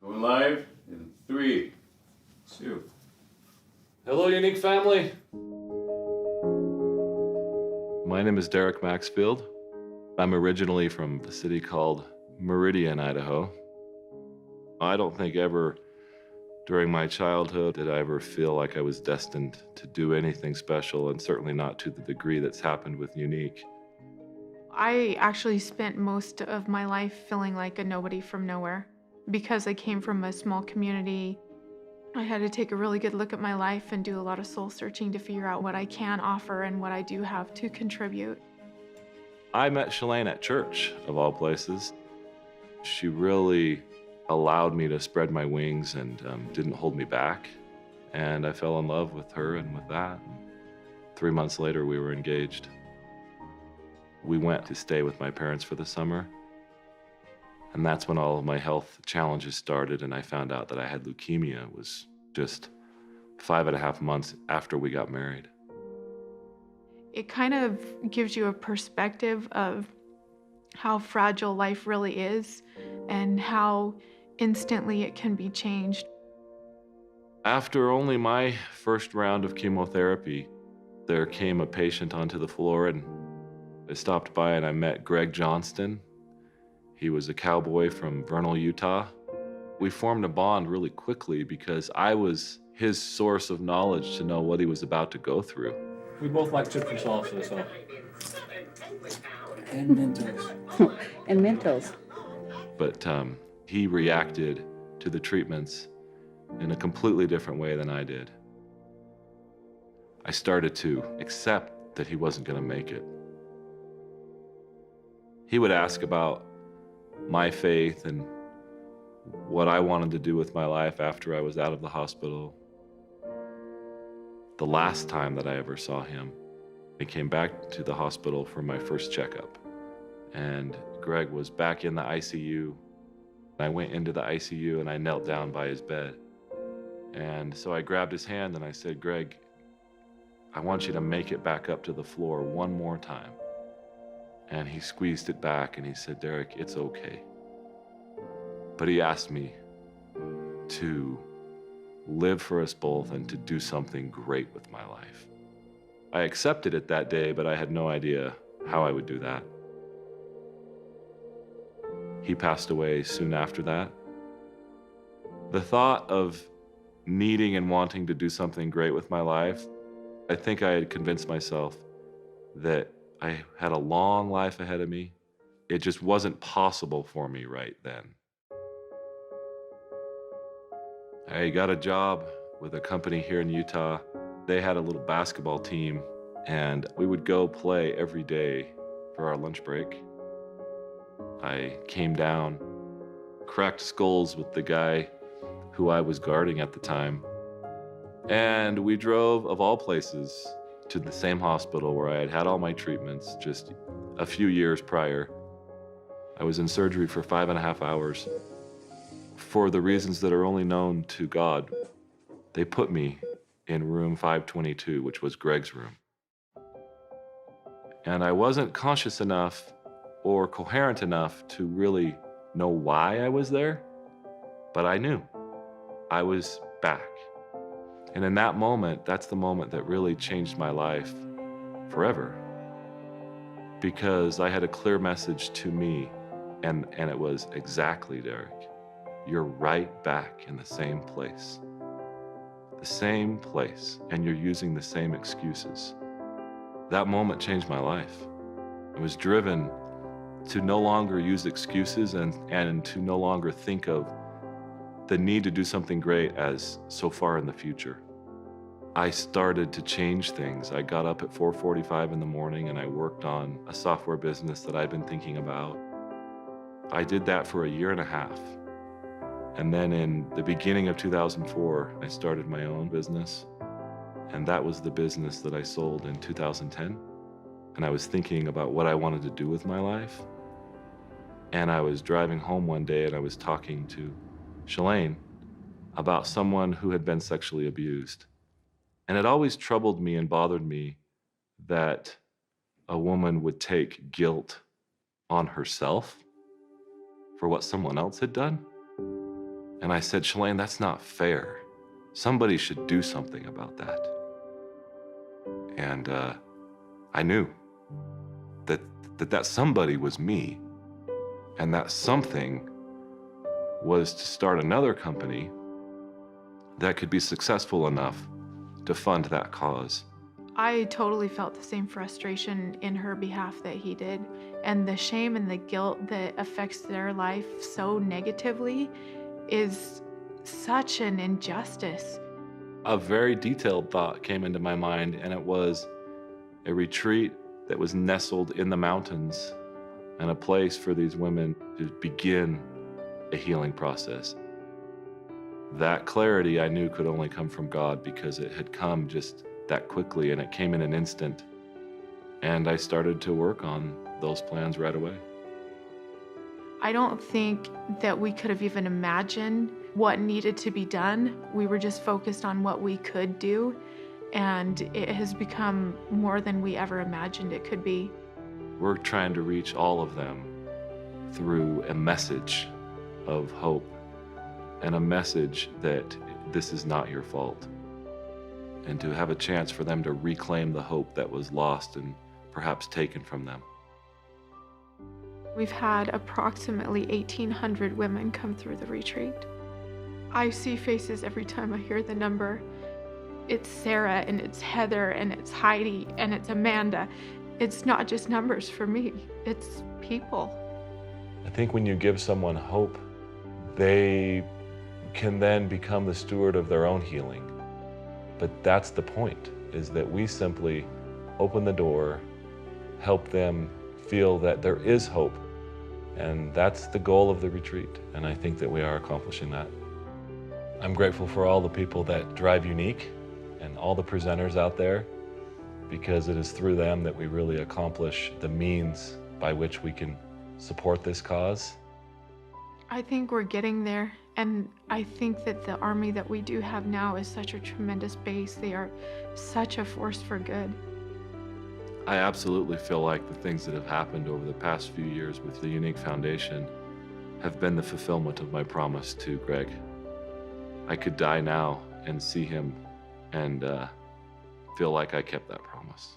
Going live in 3, 2. Hello, Younique family. My name is Derek Maxfield. I'm originally from a city called Meridian, Idaho. I don't think ever during my childhood did I ever feel like I was destined to do anything special, and certainly not to the degree that's happened with Younique. I actually spent most of my life feeling like a nobody from nowhere. Because I came from a small community, I had to take a really good look at my life and do a lot of soul searching to figure out what I can offer and what I do have to contribute. I met Shalane at church, of all places. She really allowed me to spread my wings and didn't hold me back. And I fell in love with her and with that. And 3 months later, we were engaged. We went to stay with my parents for the summer. And that's when all of my health challenges started, and I found out that I had leukemia. It was just 5.5 months after we got married. It kind of gives you a perspective of how fragile life really is and how instantly it can be changed. After only my first round of chemotherapy, there came a patient onto the floor, and I stopped by and I met Greg Johnston. He was a cowboy from Vernal, Utah. We formed a bond really quickly because I was his source of knowledge to know what he was about to go through. We both like citrus salsa, so. And Mentos. And Mentos. But he reacted to the treatments in a completely different way than I did. I started to accept that he wasn't going to make it. He would ask about my faith and what I wanted to do with my life after I was out of the hospital. The last time that I ever saw him, I came back to the hospital for my first checkup, and Greg was back in the ICU. I went into the ICU and I knelt down by his bed. And so I grabbed his hand and I said, "Greg, I want you to make it back up to the floor one more time." And he squeezed it back and he said, "Derek, it's okay." But he asked me to live for us both and to do something great with my life. I accepted it that day, but I had no idea how I would do that. He passed away soon after that. The thought of needing and wanting to do something great with my life, I think I had convinced myself that I had a long life ahead of me. It just wasn't possible for me right then. I got a job with a company here in Utah. They had a little basketball team, and we would go play every day for our lunch break. I came down, cracked skulls with the guy who I was guarding at the time, and we drove, of all places, to the same hospital where I had had all my treatments just a few years prior. I was in surgery for 5.5 hours. For the reasons that are only known to God, they put me in room 522, which was Greg's room. And I wasn't conscious enough or coherent enough to really know why I was there, but I knew I was back. And in that moment, that's the moment that really changed my life forever. Because I had a clear message to me, and it was, "Exactly, Derek. You're right back in the same place. The same place, and you're using the same excuses." That moment changed my life. I was driven to no longer use excuses and to no longer think of the need to do something great as so far in the future. I started to change things. I got up at 4:45 in the morning and I worked on a software business that I'd been thinking about. I did that for 1.5 years. And then in the beginning of 2004, I started my own business. And that was the business that I sold in 2010. And I was thinking about what I wanted to do with my life. And I was driving home one day and I was talking to Shalane about someone who had been sexually abused. And it always troubled me and bothered me that a woman would take guilt on herself for what someone else had done. And I said, Shalane, that's not fair. Somebody should do something about that. And I knew that somebody was me, and that something was to start another company that could be successful enough to fund that cause. I totally felt the same frustration in her behalf that he did, and the shame and the guilt that affects their life so negatively is such an injustice. A very detailed thought came into my mind, and it was a retreat that was nestled in the mountains and a place for these women to begin a healing process. That clarity I knew could only come from God, because it had come just that quickly, and it came in an instant. And I started to work on those plans right away. I don't think that we could have even imagined what needed to be done. We were just focused on what we could do, and it has become more than we ever imagined it could be. We're trying to reach all of them through a message of hope and a message that this is not your fault, and to have a chance for them to reclaim the hope that was lost and perhaps taken from them. We've had approximately 1,800 women come through the retreat. I see faces every time I hear the number. It's Sarah, and it's Heather, and it's Heidi, and it's Amanda. It's not just numbers for me, it's people. I think when you give someone hope, they can then become the steward of their own healing. But that's the point, is that we simply open the door, help them feel that there is hope. And that's the goal of the retreat. And I think that we are accomplishing that. I'm grateful for all the people that drive Younique and all the presenters out there, because it is through them that we really accomplish the means by which we can support this cause. I think we're getting there, and I think that the army that we do have now is such a tremendous base. They are such a force for good. I absolutely feel like the things that have happened over the past few years with the Younique Foundation have been the fulfillment of my promise to Greg. I could die now and see him and feel like I kept that promise.